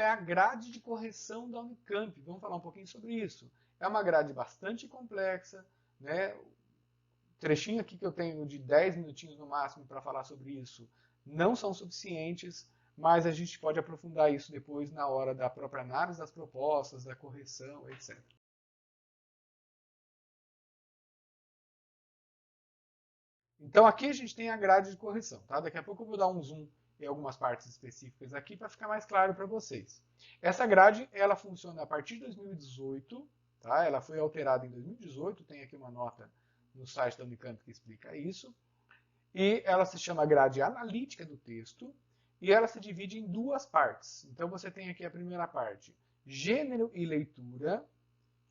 é a grade de correção da Unicamp. Vamos falar um pouquinho sobre isso. É uma grade bastante complexa, né? O trechinho aqui que eu tenho de 10 minutinhos no máximo para falar sobre isso não são suficientes, mas a gente pode aprofundar isso depois na hora da própria análise das propostas, da correção, etc. Então aqui a gente tem a grade de correção, tá? Daqui a pouco eu vou dar um zoom em algumas partes específicas aqui para ficar mais claro para vocês. Essa grade, ela funciona a partir de 2018, tá? Ela foi alterada em 2018, tem aqui uma nota no site da Unicamp que explica isso. E ela se chama grade analítica do texto e ela se divide em duas partes. Então você tem aqui a primeira parte, gênero e leitura,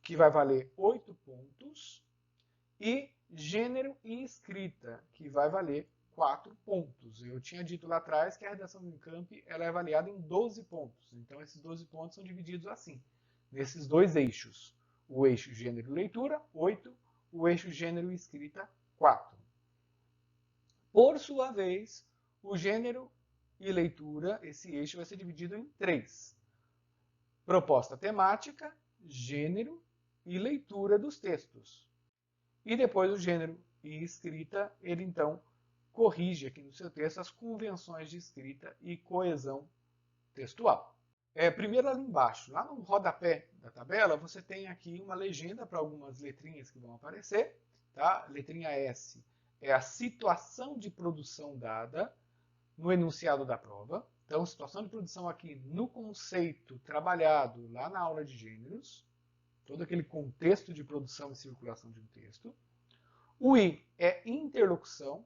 que vai valer 8 pontos, e gênero e escrita, que vai valer 4 pontos. Eu tinha dito lá atrás que a redação do Unicamp ela é avaliada em 12 pontos. Então esses 12 pontos são divididos assim, nesses dois eixos. O eixo gênero e leitura, 8, o eixo gênero e escrita, 4. Por sua vez, o gênero e leitura, esse eixo vai ser dividido em 3. Proposta temática, gênero e leitura dos textos. E depois o gênero e escrita, ele então corrige aqui no seu texto as convenções de escrita e coesão textual. Primeiro ali embaixo, lá no rodapé da tabela, você tem aqui uma legenda para algumas letrinhas que vão aparecer. Tá? Letrinha S é a situação de produção dada no enunciado da prova. Então, situação de produção aqui no conceito trabalhado lá na aula de gêneros, todo aquele contexto de produção e circulação de um texto. O I é interlocução.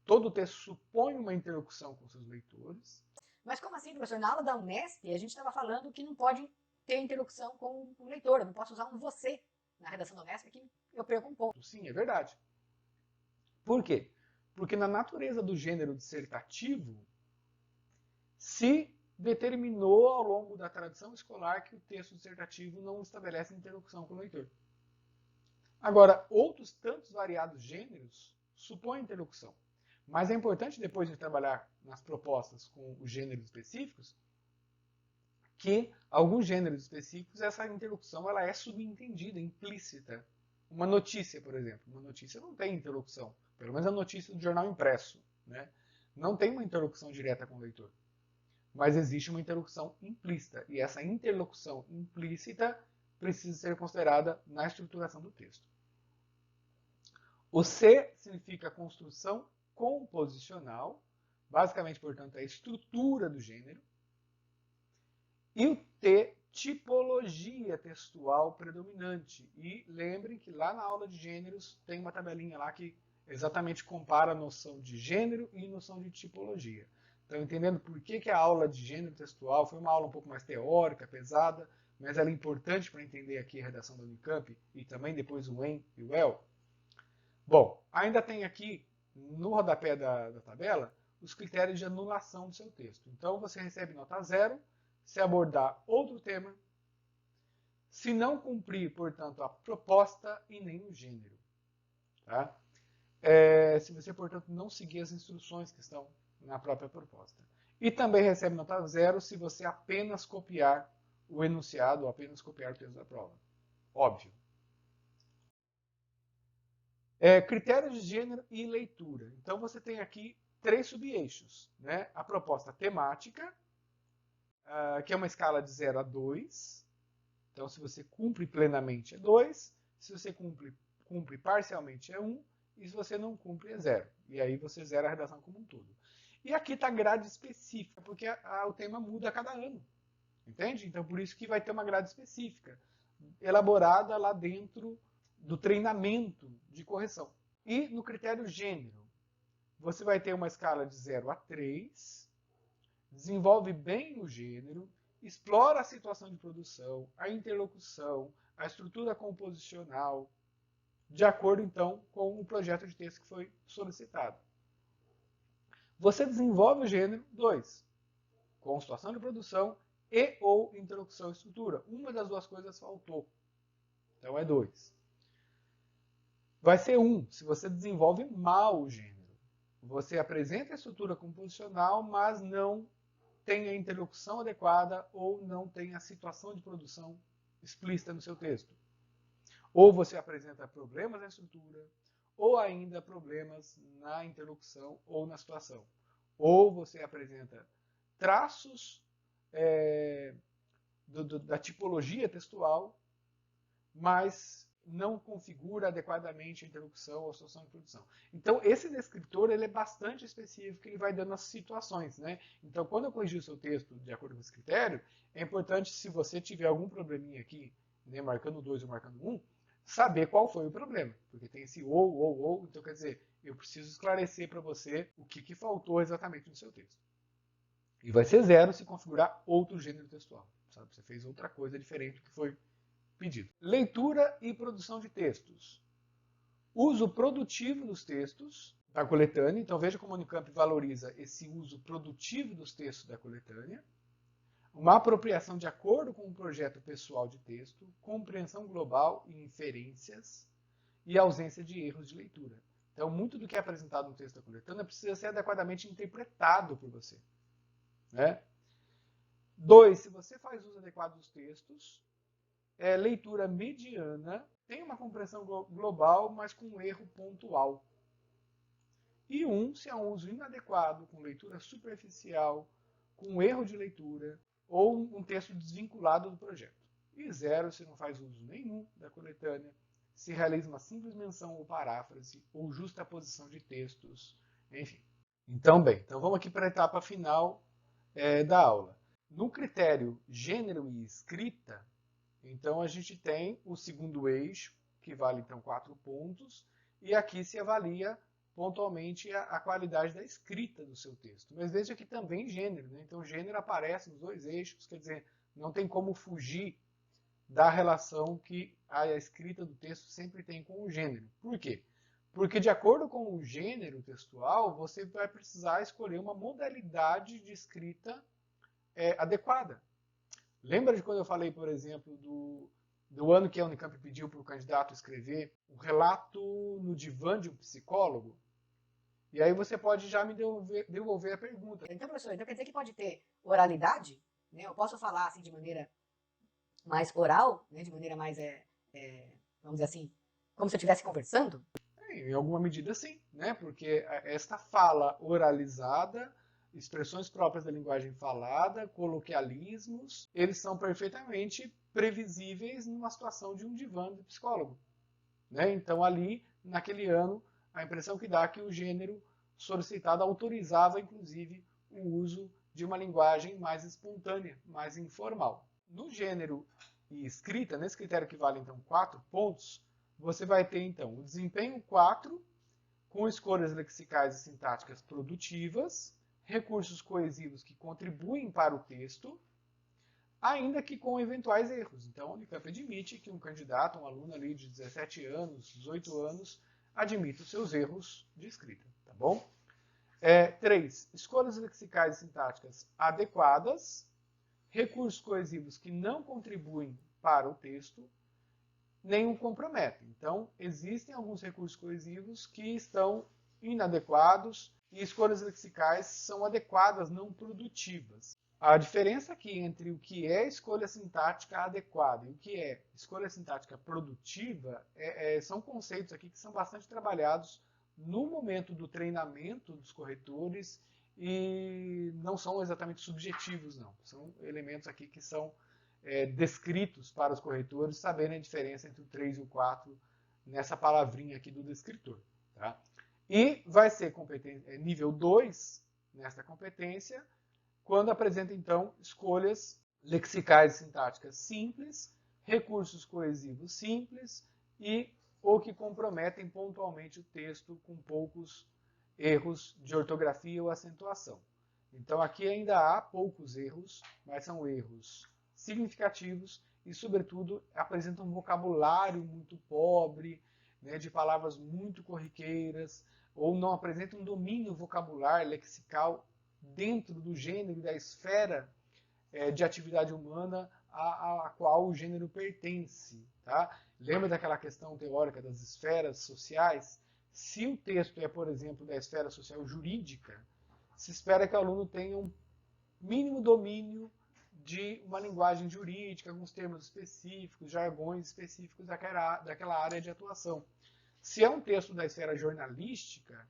Todo texto supõe uma interlocução com seus leitores. Mas como assim, professor? Na aula da Unesp, a gente estava falando que não pode ter interlocução com o leitor. Eu não posso usar um você na redação da Unesp, que eu perco um ponto. Sim, é verdade. Por quê? Porque na natureza do gênero dissertativo, se determinou ao longo da tradição escolar que o texto dissertativo não estabelece interlocução com o leitor. Agora, outros tantos variados gêneros supõem interlocução. Mas é importante, depois de trabalhar nas propostas com os gêneros específicos, que alguns gêneros específicos, essa interlocução ela é subentendida, implícita. Uma notícia, por exemplo. Uma notícia não tem interlocução. Pelo menos a notícia do jornal impresso. Né? Não tem uma interlocução direta com o leitor. Mas existe uma interlocução implícita. E essa interlocução implícita precisa ser considerada na estruturação do texto. O C significa construção composicional. Basicamente, portanto, é a estrutura do gênero. E o T, tipologia textual predominante. E lembrem que lá na aula de gêneros tem uma tabelinha lá que exatamente compara a noção de gênero e noção de tipologia. Então, entendendo por que a aula de gênero textual foi uma aula um pouco mais teórica, pesada, mas ela é importante para entender aqui a redação da Unicamp e também depois o EN e o EL. Bom, ainda tem aqui no rodapé da tabela os critérios de anulação do seu texto. Então, você recebe nota 0 se abordar outro tema, se não cumprir, portanto, a proposta e nem o gênero. Tá? Se você, portanto, não seguir as instruções que estão na própria proposta. E também recebe nota 0 se você apenas copiar o enunciado ou apenas copiar o texto da prova. Óbvio. Critérios de gênero e leitura. Então, você tem aqui 3 subeixos. Né? A proposta temática, que é uma escala de 0 a 2. Então, se você cumpre plenamente é 2, se você cumpre parcialmente é 1, e se você não cumpre é 0. E aí você zera a redação como um todo. E aqui está a grade específica, porque o tema muda a cada ano. Entende? Então, por isso que vai ter uma grade específica, elaborada lá dentro do treinamento de correção. E no critério gênero, você vai ter uma escala de 0 a 3, desenvolve bem o gênero, explora a situação de produção, a interlocução, a estrutura composicional, de acordo, então, com o projeto de texto que foi solicitado. Você desenvolve o gênero 2, com situação de produção e ou interlocução e estrutura. Uma das duas coisas faltou. Então é 2. Vai ser 1, se você desenvolve mal o gênero. Você apresenta a estrutura composicional, mas não tem a interlocução adequada ou não tem a situação de produção explícita no seu texto. Ou você apresenta problemas na estrutura, ou ainda problemas na interlocução ou na situação. Ou você apresenta traços da tipologia textual, mas não configura adequadamente a interlocução ou a situação de produção. Então, esse descritor ele é bastante específico, ele vai dando as situações, né? Então, quando eu corrigir o seu texto de acordo com esse critério, é importante, se você tiver algum probleminha aqui, né, marcando 2 ou marcando 1, saber qual foi o problema. Porque tem esse ou, então quer dizer, eu preciso esclarecer para você o que faltou exatamente no seu texto. E vai ser 0 se configurar outro gênero textual. Sabe? Você fez outra coisa diferente do que foi pedido. Leitura e produção de textos. Uso produtivo dos textos da coletânea. Então veja como a Unicamp valoriza esse uso produtivo dos textos da coletânea. Uma apropriação de acordo com o projeto pessoal de texto, compreensão global e inferências e ausência de erros de leitura. Então, muito do que é apresentado no texto da coletânea precisa ser adequadamente interpretado por você. Né? 2. Se você faz uso adequado dos textos, leitura mediana, tem uma compreensão global, mas com um erro pontual. E 1. Se é um uso inadequado, com leitura superficial, com erro de leitura, ou um texto desvinculado do projeto. E 0, se não faz uso nenhum da coletânea, se realiza uma simples menção ou paráfrase, ou justaposição de textos, enfim. Então, bem, vamos aqui para a etapa final da aula. No critério gênero e escrita, então a gente tem o segundo eixo, que vale então 4 pontos, e aqui se avalia pontualmente a qualidade da escrita do seu texto. Mas veja que também gênero, né? Então gênero aparece nos 2 eixos, quer dizer, não tem como fugir da relação que a escrita do texto sempre tem com o gênero. Por quê? Porque de acordo com o gênero textual, você vai precisar escolher uma modalidade de escrita adequada. Lembra de quando eu falei, por exemplo, do ano que a Unicamp pediu para o candidato escrever um relato no divã de um psicólogo? E aí você pode já me devolver a pergunta. Então, professor, quer dizer que pode ter oralidade? Né? Eu posso falar assim de maneira mais oral, né? De maneira mais, vamos dizer assim, como se eu estivesse conversando? Em alguma medida sim, né? Porque esta fala oralizada, expressões próprias da linguagem falada, coloquialismos, eles são perfeitamente previsíveis numa situação de um divã de psicólogo. Né? Então ali, naquele ano, a impressão que dá é que o gênero solicitado autorizava, inclusive, o uso de uma linguagem mais espontânea, mais informal. No gênero e escrita, nesse critério que vale então 4 pontos, você vai ter então o desempenho 4, com escolhas lexicais e sintáticas produtivas, recursos coesivos que contribuem para o texto, ainda que com eventuais erros. Então, a Unicamp admite que um candidato, um aluno ali de 17 anos, 18 anos, admite os seus erros de escrita, tá bom? 3. Escolhas lexicais e sintáticas adequadas, recursos coesivos que não contribuem para o texto, nem o comprometem. Então, existem alguns recursos coesivos que estão inadequados e escolhas lexicais são adequadas, não produtivas. A diferença aqui entre o que é escolha sintática adequada e o que é escolha sintática produtiva são conceitos aqui que são bastante trabalhados no momento do treinamento dos corretores e não são exatamente subjetivos, não. São elementos aqui que são descritos para os corretores saberem a diferença entre o 3 e o 4 nessa palavrinha aqui do descritor. Tá? E vai ser nível 2 nesta competência, quando apresenta, então, escolhas lexicais e sintáticas simples, recursos coesivos simples e ou que comprometem pontualmente o texto com poucos erros de ortografia ou acentuação. Então, aqui ainda há poucos erros, mas são erros significativos e, sobretudo, apresentam um vocabulário muito pobre, né, de palavras muito corriqueiras, ou não apresentam um domínio vocabular, lexical, dentro do gênero e da esfera de atividade humana a qual o gênero pertence. Tá? Lembra daquela questão teórica das esferas sociais? Se o texto é, por exemplo, da esfera social jurídica, se espera que o aluno tenha mínimo domínio de uma linguagem jurídica, alguns termos específicos, jargões específicos daquela área de atuação. Se é um texto da esfera jornalística,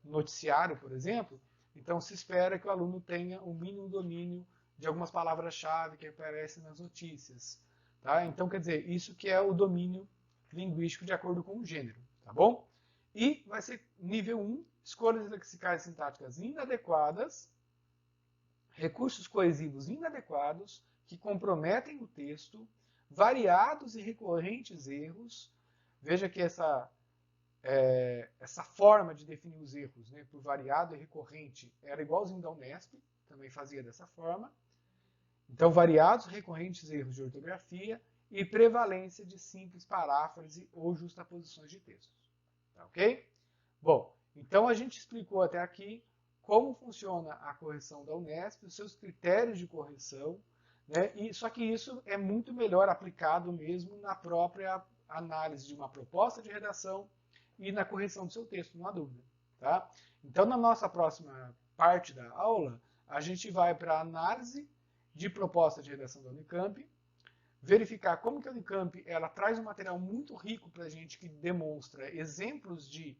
noticiário, por exemplo, então se espera que o aluno tenha o mínimo domínio de algumas palavras-chave que aparecem nas notícias. Tá? Então, quer dizer, isso que é o domínio linguístico de acordo com o gênero. Tá bom? E vai ser nível 1, escolhas lexicais e sintáticas inadequadas, recursos coesivos inadequados que comprometem o texto, variados e recorrentes erros. Veja que essa forma de definir os erros, né, por variado e recorrente, era igualzinho da Unesp, também fazia dessa forma. Então, variados e recorrentes erros de ortografia e prevalência de simples paráfrase ou justaposições de textos. Tá, ok? Bom, então a gente explicou até aqui como funciona a correção da Unesp, os seus critérios de correção, né? Só que isso é muito melhor aplicado mesmo na própria análise de uma proposta de redação e na correção do seu texto, não há dúvida. Tá? Então, na nossa próxima parte da aula, a gente vai para a análise de proposta de redação da Unicamp, verificar como que a Unicamp ela traz um material muito rico para a gente que demonstra exemplos de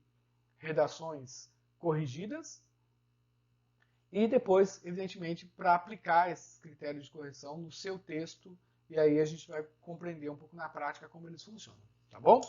redações corrigidas e depois, evidentemente, para aplicar esses critérios de correção no seu texto e aí a gente vai compreender um pouco na prática como eles funcionam. Tá bom?